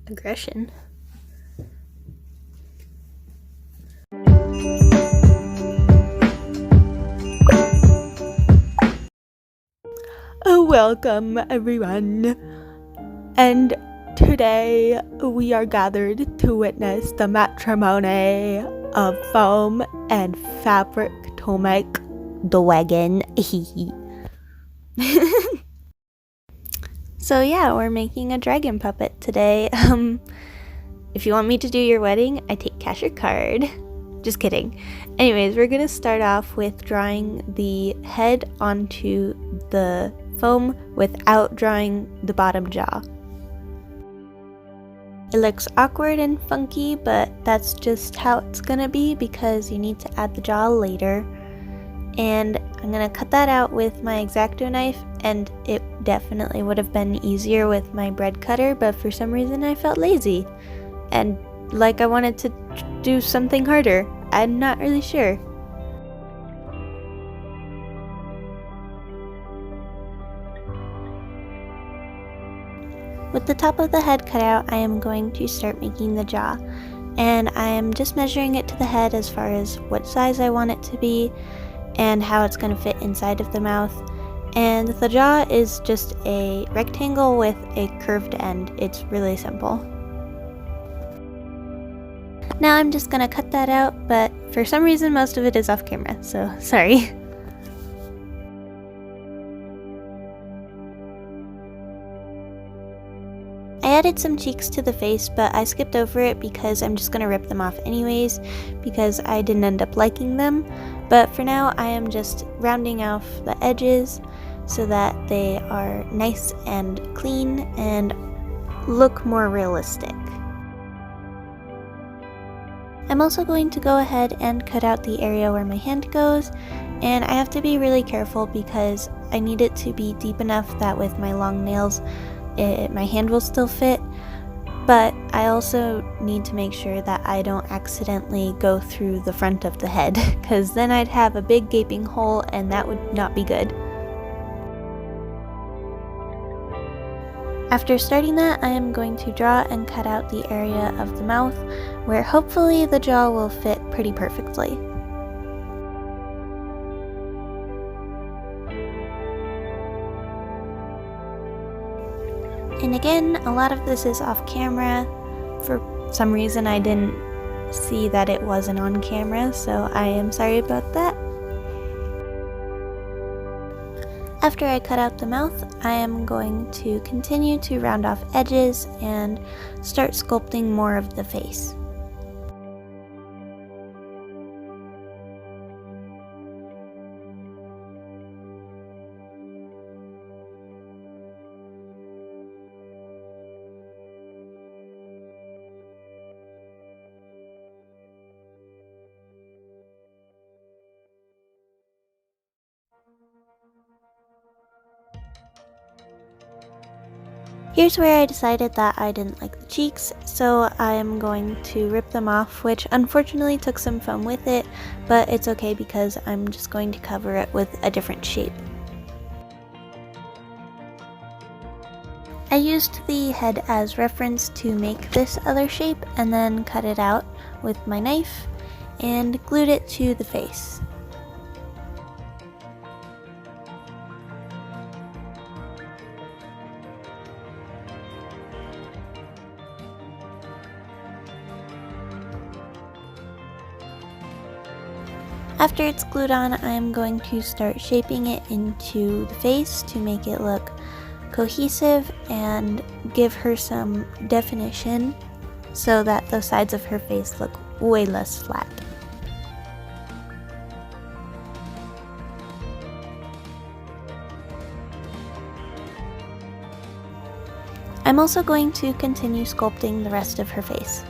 aggression. Welcome everyone, and today we are gathered to witness the matrimony of foam and fabric to make the wagon. So yeah, we're making a dragon puppet today. If you want me to do your wedding, I take cash or card. Just kidding. Anyways, we're gonna start off with drawing the head onto the foam without drawing the bottom jaw. It looks awkward and funky, but that's just how it's gonna be because you need to add the jaw later. And I'm gonna cut that out with my X-Acto knife, and it definitely would have been easier with my bread cutter, but for some reason I felt lazy and like I wanted to do something harder. I'm not really sure. With the top of the head cut out, I am going to start making the jaw, and I am just measuring it to the head as far as what size I want it to be and how it's going to fit inside of the mouth. And the jaw is just a rectangle with a curved end. It's really simple. Now I'm just going to cut that out, but for some reason most of it is off camera, so sorry. I added some cheeks to the face, but I skipped over it because I'm just going to rip them off anyways because I didn't end up liking them. But for now I am just rounding off the edges so that they are nice and clean and look more realistic. I'm also going to go ahead and cut out the area where my hand goes, and I have to be really careful because I need it to be deep enough that with my long nails my hand will still fit, but I also need to make sure that I don't accidentally go through the front of the head because then I'd have a big gaping hole and that would not be good. After starting that, I am going to draw and cut out the area of the mouth where hopefully the jaw will fit pretty perfectly. And again, a lot of this is off camera. For some reason I didn't see that it wasn't on camera, so I am sorry about that. After I cut out the mouth, I am going to continue to round off edges and start sculpting more of the face. Here's where I decided that I didn't like the cheeks, so I am going to rip them off, which unfortunately took some foam with it, but it's okay because I'm just going to cover it with a different shape. I used the head as reference to make this other shape and then cut it out with my knife and glued it to the face. After it's glued on, I'm going to start shaping it into the face to make it look cohesive and give her some definition so that the sides of her face look way less flat. I'm also going to continue sculpting the rest of her face.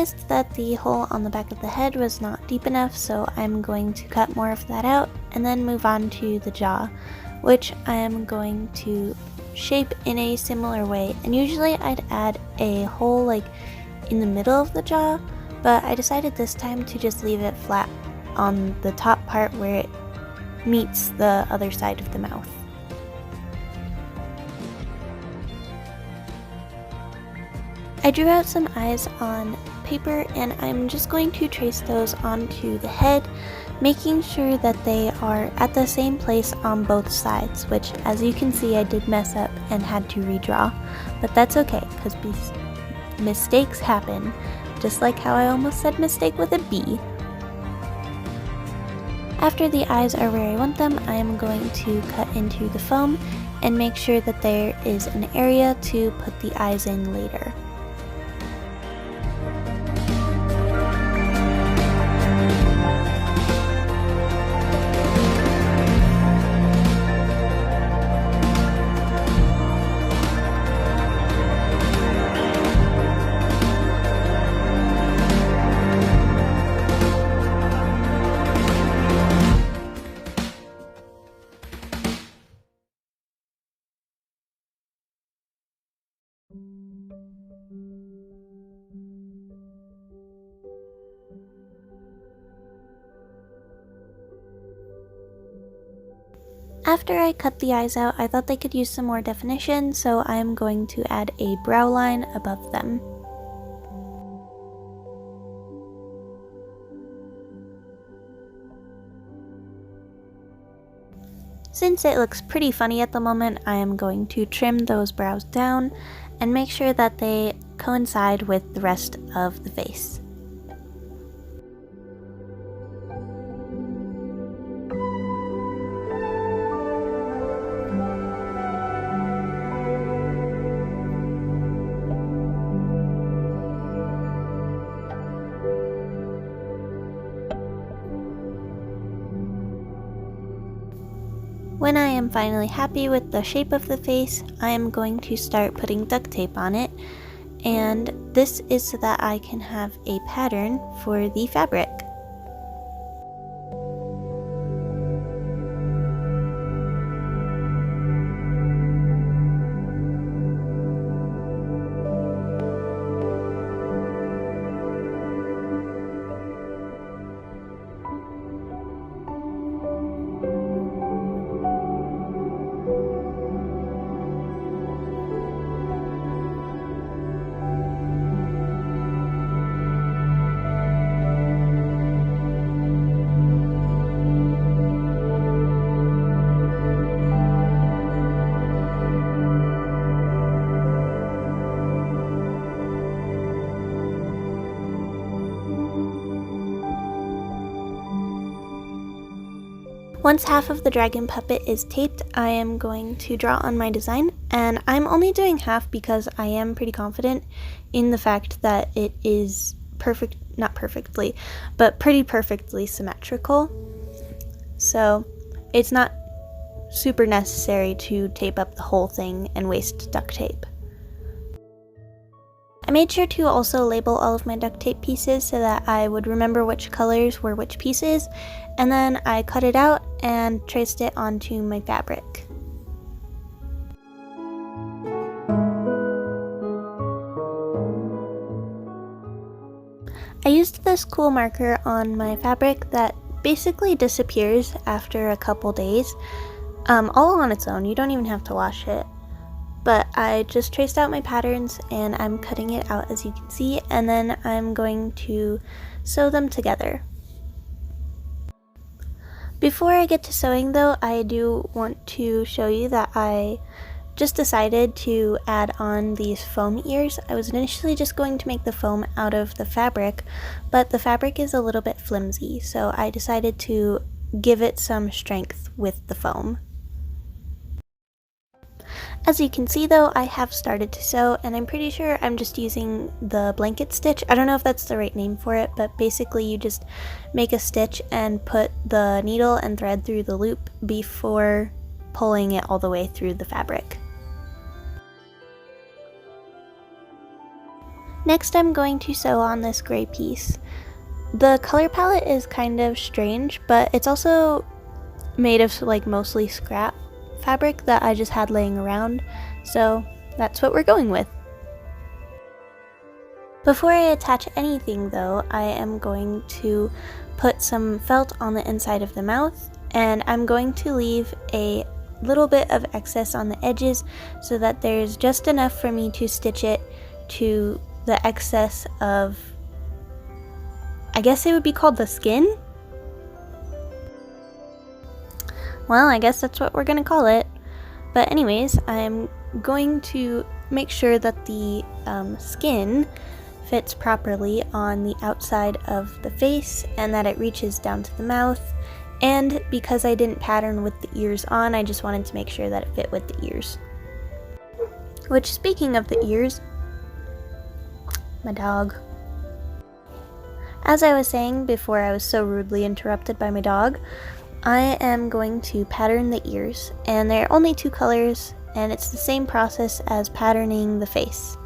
realized that the hole on the back of the head was not deep enough, so I'm going to cut more of that out and then move on to the jaw, which I am going to shape in a similar way. And usually I'd add a hole like in the middle of the jaw, but I decided this time to just leave it flat on the top part where it meets the other side of the mouth. I drew out some eyes on paper and I'm just going to trace those onto the head, making sure that they are at the same place on both sides, which as you can see I did mess up and had to redraw, but that's okay because mistakes happen, just like how I almost said mistake with a B. After the eyes are where I want them, I am going to cut into the foam and make sure that there is an area to put the eyes in later. After I cut the eyes out, I thought they could use some more definition, so I am going to add a brow line above them. Since it looks pretty funny at the moment, I am going to trim those brows down and make sure that they coincide with the rest of the face. When I am finally happy with the shape of the face, I am going to start putting duct tape on it, and this is so that I can have a pattern for the fabric. Once half of the dragon puppet is taped, I am going to draw on my design, and I'm only doing half because I am pretty confident in the fact that it is not perfectly, but pretty perfectly symmetrical. So it's not super necessary to tape up the whole thing and waste duct tape. I made sure to also label all of my duct tape pieces so that I would remember which colors were which pieces, and then I cut it out and traced it onto my fabric. I used this cool marker on my fabric that basically disappears after a couple days, all on its own. You don't even have to wash it. But I just traced out my patterns and I'm cutting it out as you can see, and then I'm going to sew them together. Before I get to sewing though, I do want to show you that I just decided to add on these foam ears. I was initially just going to make the foam out of the fabric, but the fabric is a little bit flimsy, so I decided to give it some strength with the foam. As you can see though, I have started to sew, and I'm pretty sure I'm just using the blanket stitch. I don't know if that's the right name for it, but basically you just make a stitch and put the needle and thread through the loop before pulling it all the way through the fabric. Next, I'm going to sew on this gray piece. The color palette is kind of strange, but it's also made of like mostly scrap fabric that I just had laying around, so that's what we're going with. Before I attach anything though, I am going to put some felt on the inside of the mouth, and I'm going to leave a little bit of excess on the edges so that there's just enough for me to stitch it to the excess of, I guess it would be called the skin? Well, I guess that's what we're gonna call it. But anyways, I'm going to make sure that the skin fits properly on the outside of the face and that it reaches down to the mouth. And because I didn't pattern with the ears on, I just wanted to make sure that it fit with the ears. Which, speaking of the ears, my dog. As I was saying before I was so rudely interrupted by my dog, I am going to pattern the ears, and there are only 2 colors, and it's the same process as patterning the face.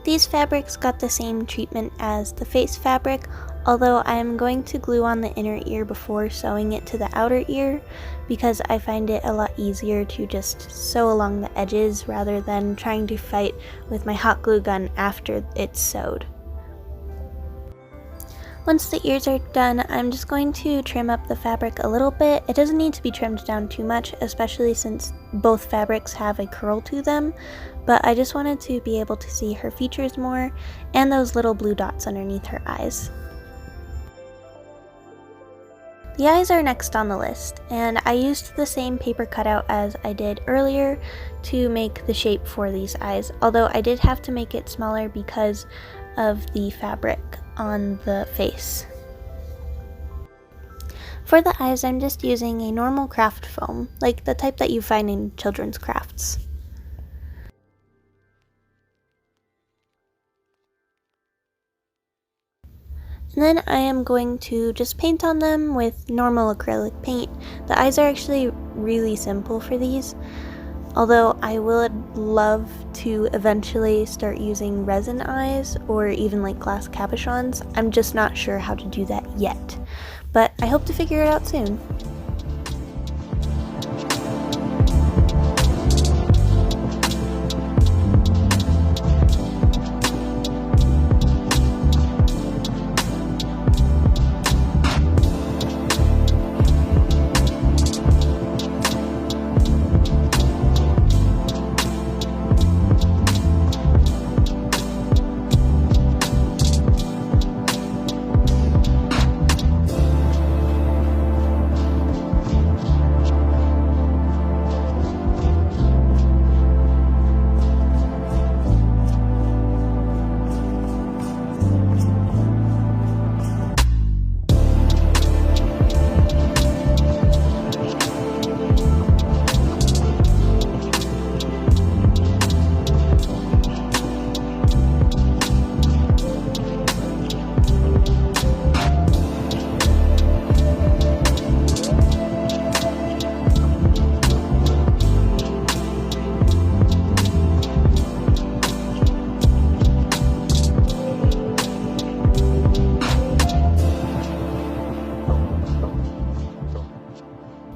These fabrics got the same treatment as the face fabric, although I am going to glue on the inner ear before sewing it to the outer ear because I find it a lot easier to just sew along the edges rather than trying to fight with my hot glue gun after it's sewed. Once the ears are done, I'm just going to trim up the fabric a little bit. It doesn't need to be trimmed down too much, especially since both fabrics have a curl to them, but I just wanted to be able to see her features more and those little blue dots underneath her eyes. The eyes are next on the list, and I used the same paper cutout as I did earlier to make the shape for these eyes, although I did have to make it smaller because of the fabric on the face. For the eyes, I'm just using a normal craft foam, like the type that you find in children's crafts. And then I am going to just paint on them with normal acrylic paint. The eyes are actually really simple for these, although I would love to eventually start using resin eyes or even like glass cabochons. I'm just not sure how to do that yet, but I hope to figure it out soon.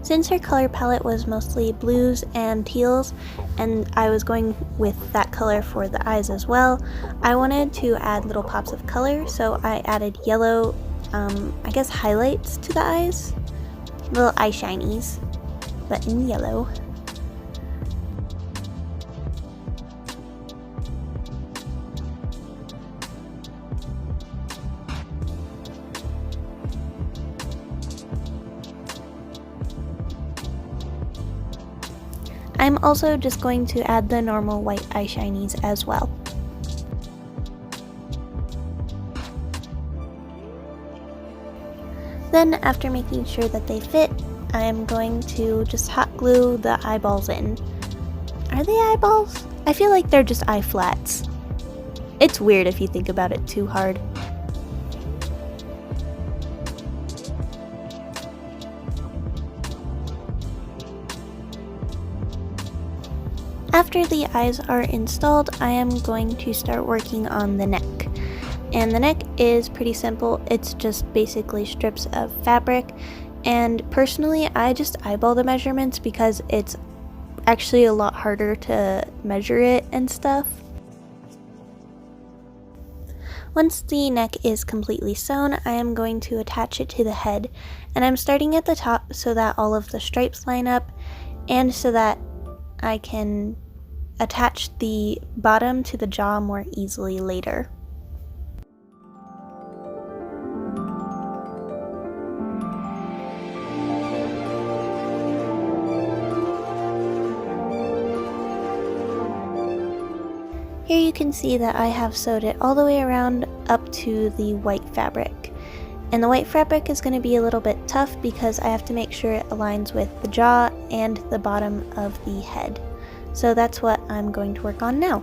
Since her color palette was mostly blues and teals, and I was going with that color for the eyes as well, I wanted to add little pops of color, so I added yellow, I guess highlights to the eyes, little eye shinies, but in yellow. I'm also just going to add the normal white eye shinies as well. Then, after making sure that they fit, I'm going to just hot glue the eyeballs in. Are they eyeballs? I feel like they're just eye flats. It's weird if you think about it too hard. After the eyes are installed, I am going to start working on the neck. And the neck is pretty simple, it's just basically strips of fabric. And personally, I just eyeball the measurements because it's actually a lot harder to measure it and stuff. Once the neck is completely sewn, I am going to attach it to the head, and I'm starting at the top so that all of the stripes line up and so that I can attach the bottom to the jaw more easily later. Here you can see that I have sewed it all the way around up to the white fabric. And the white fabric is going to be a little bit tough because I have to make sure it aligns with the jaw and the bottom of the head. So that's what I'm going to work on now.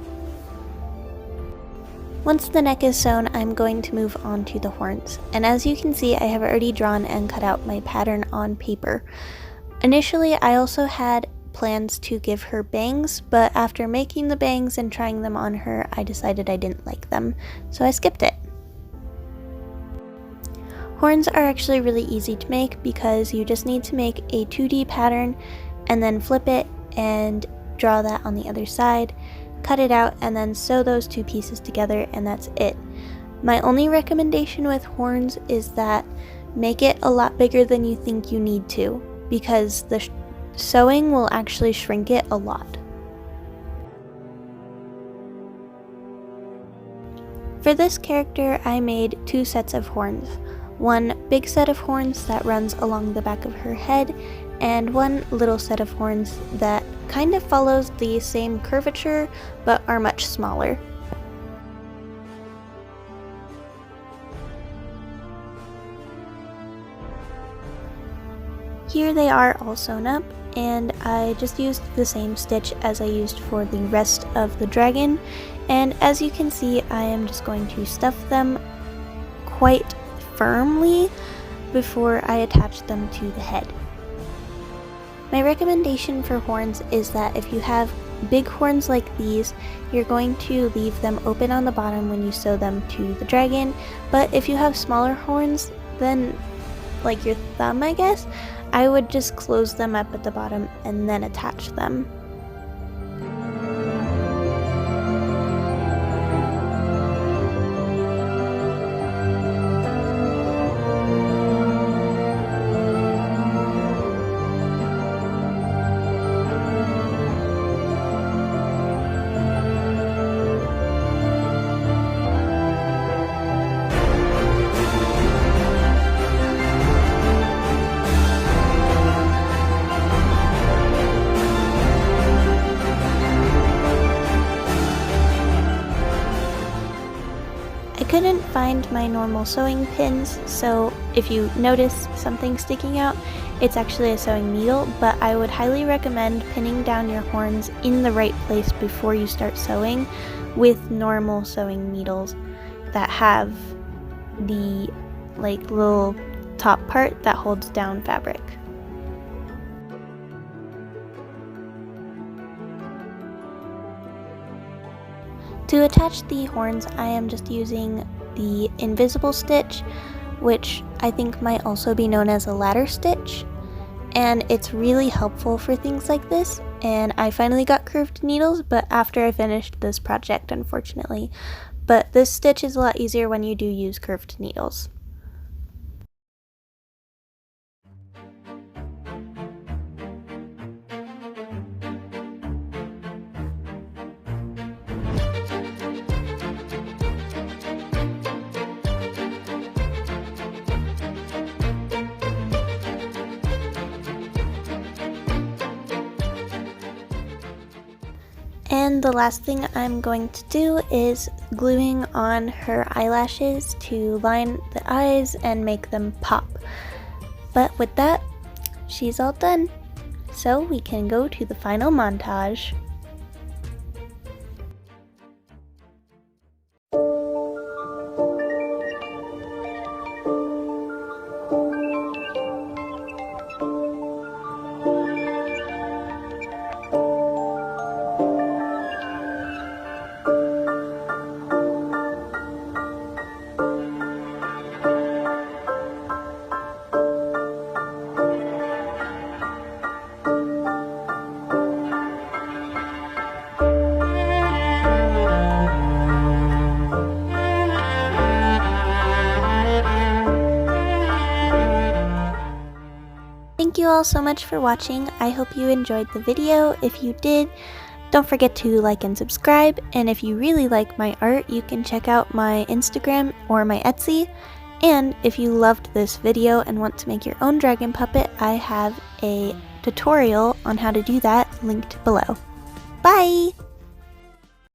Once the neck is sewn, I'm going to move on to the horns. And as you can see, I have already drawn and cut out my pattern on paper. Initially, I also had plans to give her bangs, but after making the bangs and trying them on her, I decided I didn't like them, so I skipped it. Horns are actually really easy to make because you just need to make a 2D pattern and then flip it and draw that on the other side, cut it out, and then sew those two pieces together, and that's it. My only recommendation with horns is that make it a lot bigger than you think you need to, because the sewing will actually shrink it a lot. For this character, I made two sets of horns. One big set of horns that runs along the back of her head, and one little set of horns that kind of follows the same curvature but are much smaller. Here they are all sewn up, and I just used the same stitch as I used for the rest of the dragon, and as you can see, I am just going to stuff them quite firmly before I attach them to the head. My recommendation for horns is that if you have big horns like these, you're going to leave them open on the bottom when you sew them to the dragon, but if you have smaller horns, then like your thumb, I guess, I would just close them up at the bottom and then attach them. I couldn't find my normal sewing pins, so if you notice something sticking out, it's actually a sewing needle, but I would highly recommend pinning down your horns in the right place before you start sewing with normal sewing needles that have the little top part that holds down fabric. To attach the horns, I am just using the invisible stitch, which I think might also be known as a ladder stitch, and it's really helpful for things like this. And I finally got curved needles, but after I finished this project, unfortunately. But this stitch is a lot easier when you do use curved needles. And the last thing I'm going to do is gluing on her eyelashes to line the eyes and make them pop. But with that, she's all done. So we can go to the final montage. all so much for watching. I hope you enjoyed the video. If you did, don't forget to like and subscribe, and if you really like my art, you can check out my Instagram or my Etsy. And if you loved this video and want to make your own dragon puppet, I have a tutorial on how to do that linked below. Bye!